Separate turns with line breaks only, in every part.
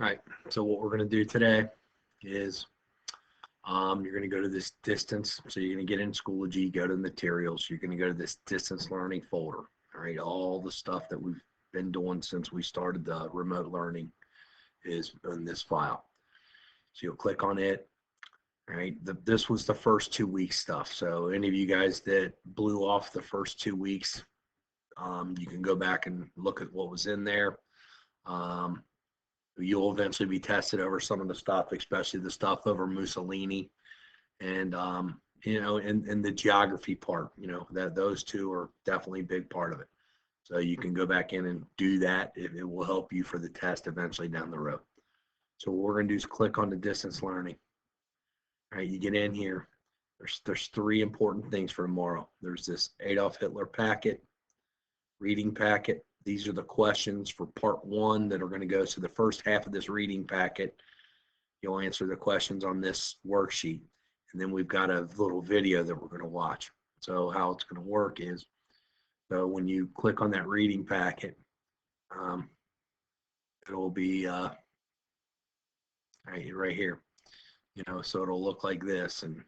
All right, so what we're going to do today is you're going to go to this distance. So you're going to get in Schoology, go to materials. You're going to go to this distance learning folder. All right, all the stuff that we've been doing since we started the remote learning is in this file. So you'll click on it. All right, this was the first 2 weeks stuff. So any of you guys that blew off the first 2 weeks, you can go back and look at what was in there. You'll eventually be tested over some of the stuff, especially the stuff over Mussolini and and the geography part, that those two are definitely a big part of it. So you can go back in and do that. It will help you for the test eventually down the road. So what we're going to do is click on the distance learning. All right, you get in here. There's three important things for tomorrow. There's this Adolf Hitler packet, reading packet. These are the questions for part one that are going to go. So the first half of this reading packet, you'll answer the questions on this worksheet. And then we've got a little video that we're going to watch. So how it's going to work is, so when you click on that reading packet, it'll be right here, so it'll look like this, and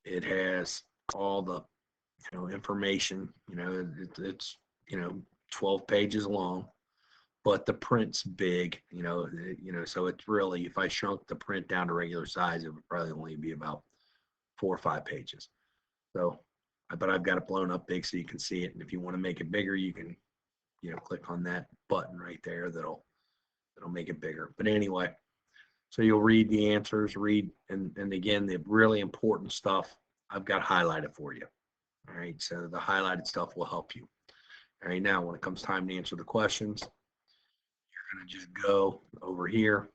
it has all the, information, it's 12 pages long, but the print's big, so it's really, if I shrunk the print down to regular size, it would probably only be about 4 or 5 pages. So, but I've got it blown up big so you can see it. And if you want to make it bigger, you can, click on that button right there. That'll make it bigger. But anyway, so you'll read the answers, and again, the really important stuff I've got highlighted for you. All right, so the highlighted stuff will help you. All right, now when it comes time to answer the questions, you're going to just go over here.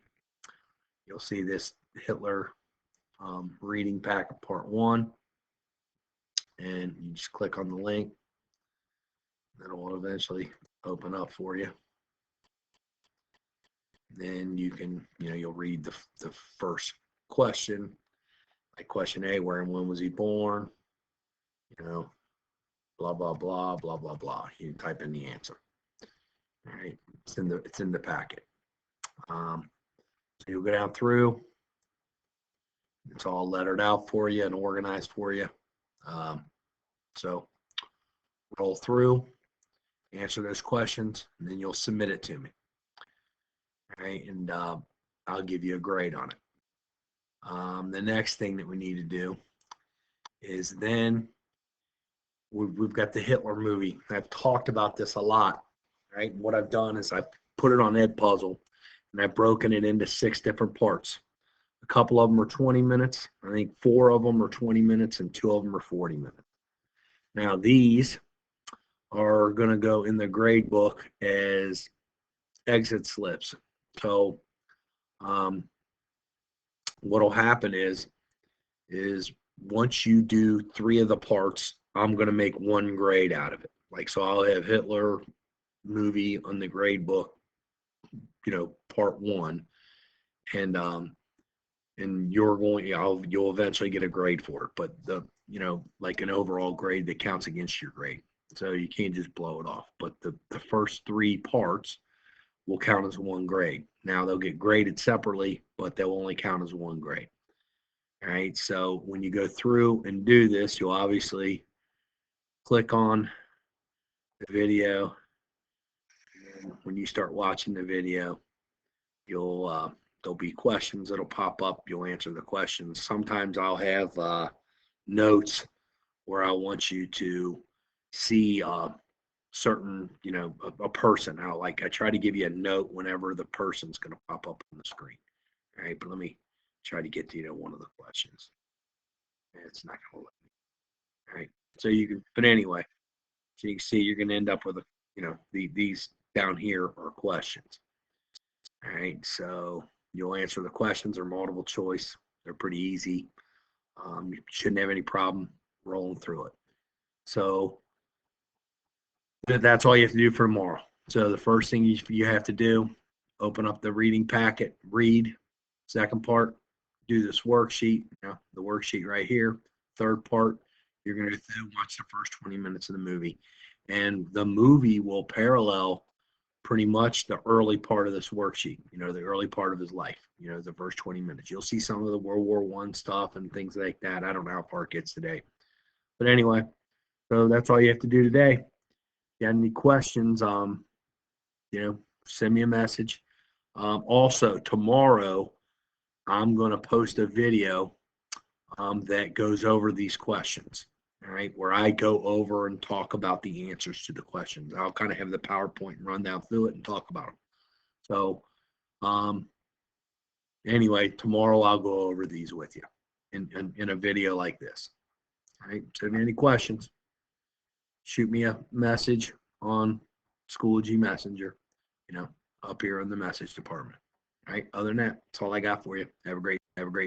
You'll see this Hitler reading packet part one, and you just click on the link. That'll eventually open up for you. Then you can, you'll read the first question, like question A, where and when was he born? Blah blah blah blah blah blah. You type in the answer. All right, it's in the packet. So you'll go down through. It's all lettered out for you and organized for you. So roll through, answer those questions, and then you'll submit it to me. All right, and I'll give you a grade on it. The next thing that we need to do is then we've got the Hitler movie. I've talked about this a lot, right? What I've done is I've put it on Edpuzzle, and I've broken it into 6 different parts. A couple of them are 20 minutes. I think 4 of them are 20 minutes, and 2 of them are 40 minutes. Now, these are going to go in the grade book as exit slips. So what'll happen is once you do 3 of the parts, I'm going to make 1 grade out of it. Like, so I'll have Hitler movie on the grade book, part 1, and you'll eventually get a grade for it, but like an overall grade that counts against your grade. So you can't just blow it off. But the first 3 parts will count as 1 grade. Now they'll get graded separately, but they'll only count as 1 grade. All right, so when you go through and do this, you'll obviously click on the video. And when you start watching the video, there'll be questions that'll pop up. You'll answer the questions. Sometimes I'll have notes where I want you to see certain, a person. I try to give you a note whenever the person's going to pop up on the screen. All right, but let me try to get to one of the questions. It's not going to let me. All right, so you can, but anyway, so you can see you're going to end up with these down here are questions. All right, so you'll answer the questions. They're multiple choice. They're pretty easy. You shouldn't have any problem rolling through it. So that's all you have to do for tomorrow. So the first thing you have to do, open up the reading packet, read. Second part, do this worksheet, the worksheet right here. Third part, you're going to watch the first 20 minutes of the movie. And the movie will parallel pretty much the early part of this worksheet, the early part of his life, the first 20 minutes. You'll see some of the World War I stuff and things like that. I don't know how far it gets today. But anyway, so that's all you have to do today. If you have any questions, send me a message. Also, tomorrow, I'm going to post a video that goes over these questions, all right, where I go over and talk about the answers to the questions. I'll kind of have the PowerPoint and run down through it and talk about them. So, anyway, tomorrow I'll go over these with you in a video like this. All right, so if you have any questions, shoot me a message on Schoology Messenger, up here in the message department. All right, other than that, that's all I got for you. Have a great